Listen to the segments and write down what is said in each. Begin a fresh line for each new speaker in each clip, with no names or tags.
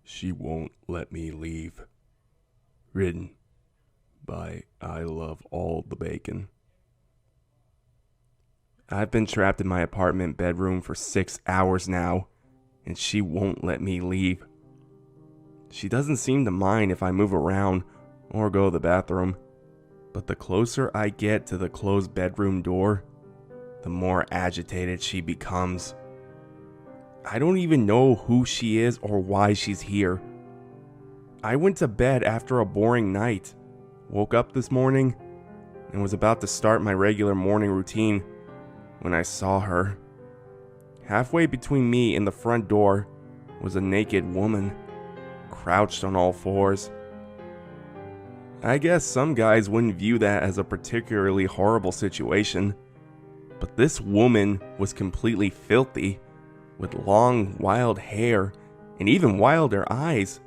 She Won't Let Me Leave. Written by iloveallthebacon. I've been trapped in my apartment bedroom for 6 hours now, and she won't let me leave. She doesn't seem to mind if I move around or go to the bathroom, but the closer I get to the closed bedroom door, the more agitated she becomes. I don't even know who she is or why she's here. I went to bed after a boring night, woke up this morning, and was about to start my regular morning routine when I saw her. Halfway between me and the front door was a naked woman, crouched on all fours. I guess some guys wouldn't view that as a particularly horrible situation, but this woman was completely filthy, with long, wild hair and even wilder eyes.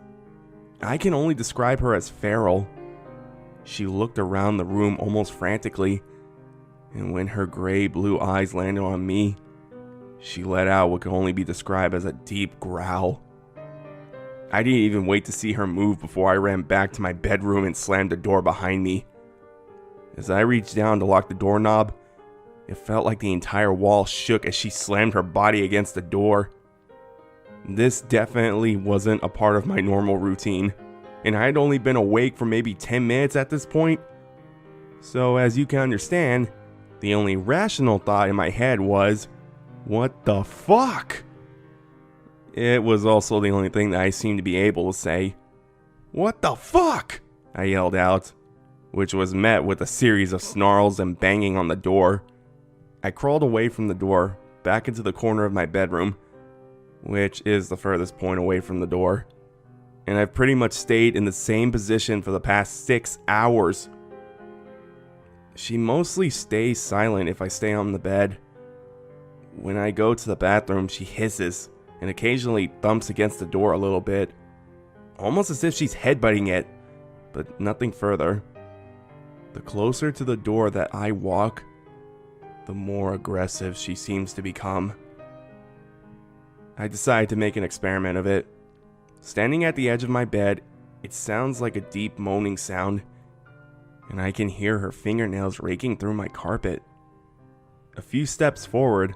I can only describe her as feral. She looked around the room almost frantically, and when her gray-blue eyes landed on me, she let out what could only be described as a deep growl. I didn't even wait to see her move before I ran back to my bedroom and slammed the door behind me. As I reached down to lock the doorknob, it felt like the entire wall shook as she slammed her body against the door. This definitely wasn't a part of my normal routine, and I had only been awake for maybe 10 minutes at this point. So as you can understand, the only rational thought in my head was, what the fuck? It was also the only thing that I seemed to be able to say. What the fuck? I yelled out, which was met with a series of snarls and banging on the door. I crawled away from the door, back into the corner of my bedroom, which is the furthest point away from the door, and I've pretty much stayed in the same position for the past 6 hours. She mostly stays silent if I stay on the bed. When I go to the bathroom, she hisses and occasionally thumps against the door a little bit, almost as if she's headbutting it, but nothing further. The closer to the door that I walk, the more aggressive she seems to become. I decide to make an experiment of it. Standing at the edge of my bed, it sounds like a deep moaning sound, and I can hear her fingernails raking through my carpet. A few steps forward,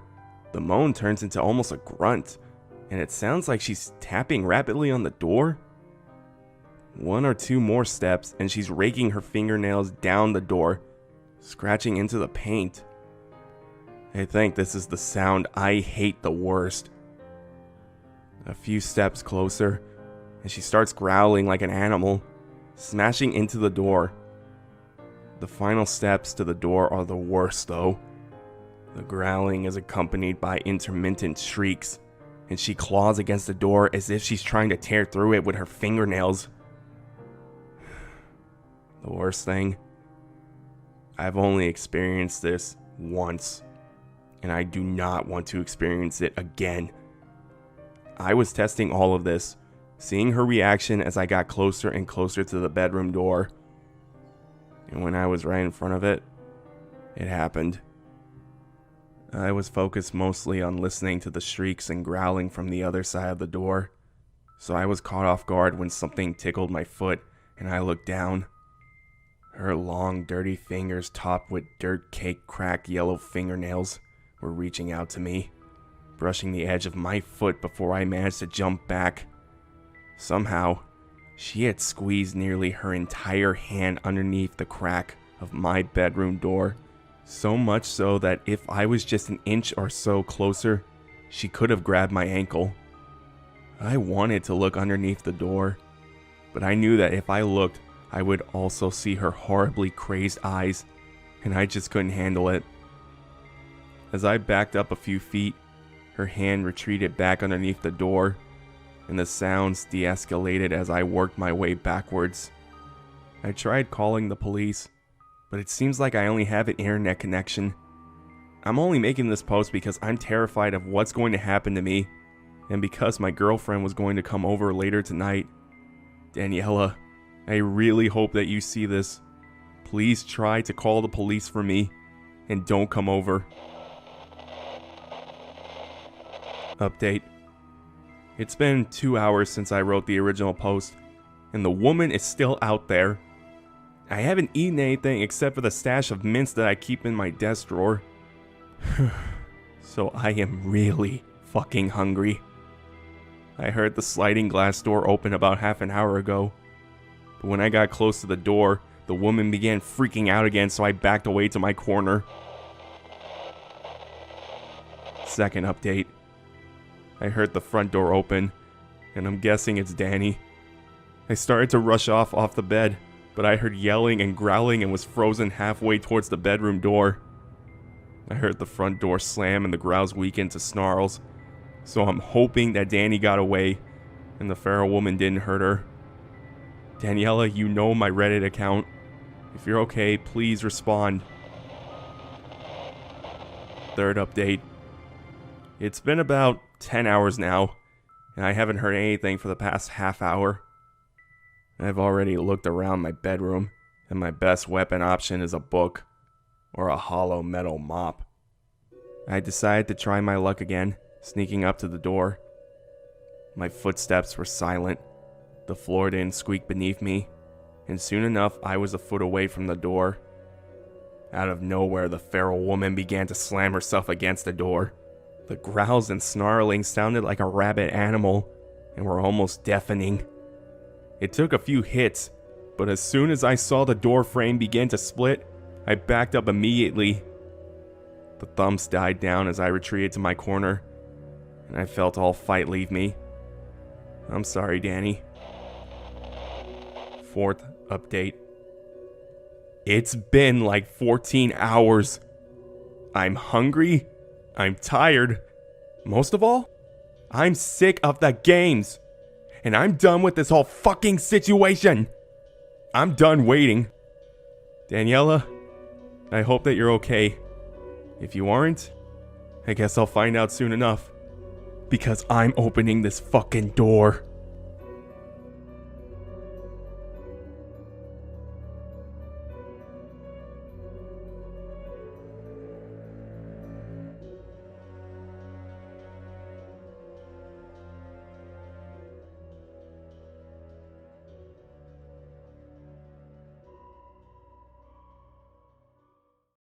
the moan turns into almost a grunt, and it sounds like she's tapping rapidly on the door. One or two more steps, and she's raking her fingernails down the door, scratching into the paint. I think this is the sound I hate the worst. A few steps closer, and she starts growling like an animal, smashing into the door. The final steps to the door are the worst though. The growling is accompanied by intermittent shrieks, and she claws against the door as if she's trying to tear through it with her fingernails. The worst thing, I've only experienced this once, and I do not want to experience it again. I was testing all of this, seeing her reaction as I got closer and closer to the bedroom door. And when I was right in front of it, it happened. I was focused mostly on listening to the shrieks and growling from the other side of the door, so I was caught off guard when something tickled my foot and I looked down. Her long, dirty fingers topped with dirt-caked, cracked yellow fingernails were reaching out to me, brushing the edge of my foot before I managed to jump back. Somehow, she had squeezed nearly her entire hand underneath the crack of my bedroom door, so much so that if I was just an inch or so closer, she could have grabbed my ankle. I wanted to look underneath the door, but I knew that if I looked, I would also see her horribly crazed eyes, and I just couldn't handle it. As I backed up a few feet, her hand retreated back underneath the door, and the sounds de-escalated as I worked my way backwards. I tried calling the police, but it seems like I only have an internet connection. I'm only making this post because I'm terrified of what's going to happen to me, and because my girlfriend was going to come over later tonight. Daniela, I really hope that you see this. Please try to call the police for me, and don't come over. Update. It's been 2 hours since I wrote the original post, and the woman is still out there. I haven't eaten anything except for the stash of mints that I keep in my desk drawer. So I am really fucking hungry. I heard the sliding glass door open about half an hour ago. But when I got close to the door, the woman began freaking out again, so I backed away to my corner. Second update. I heard the front door open, and I'm guessing it's Danny. I started to rush off the bed, but I heard yelling and growling and was frozen halfway towards the bedroom door. I heard the front door slam and the growls weaken to snarls, so I'm hoping that Danny got away and the feral woman didn't hurt her. Daniela, you know my Reddit account. If you're okay, please respond. Third update. It's been about 10 hours now, and I haven't heard anything for the past half hour. I've already looked around my bedroom, and my best weapon option is a book or a hollow metal mop. I decided to try my luck again, sneaking up to the door. My footsteps were silent. The floor didn't squeak beneath me, and soon enough I was a foot away from the door. Out of nowhere, the feral woman began to slam herself against the door. The growls and snarling sounded like a rabid animal and were almost deafening. It took a few hits, but as soon as I saw the door frame begin to split, I backed up immediately. The thumps died down as I retreated to my corner, and I felt all fight leave me. I'm sorry, Danny. Fourth update. It's been like 14 hours. I'm hungry. I'm tired. Most of all, I'm sick of the games. And I'm done with this whole fucking situation. I'm done waiting. Daniela, I hope that you're okay. If you aren't, I guess I'll find out soon enough. Because I'm opening this fucking door.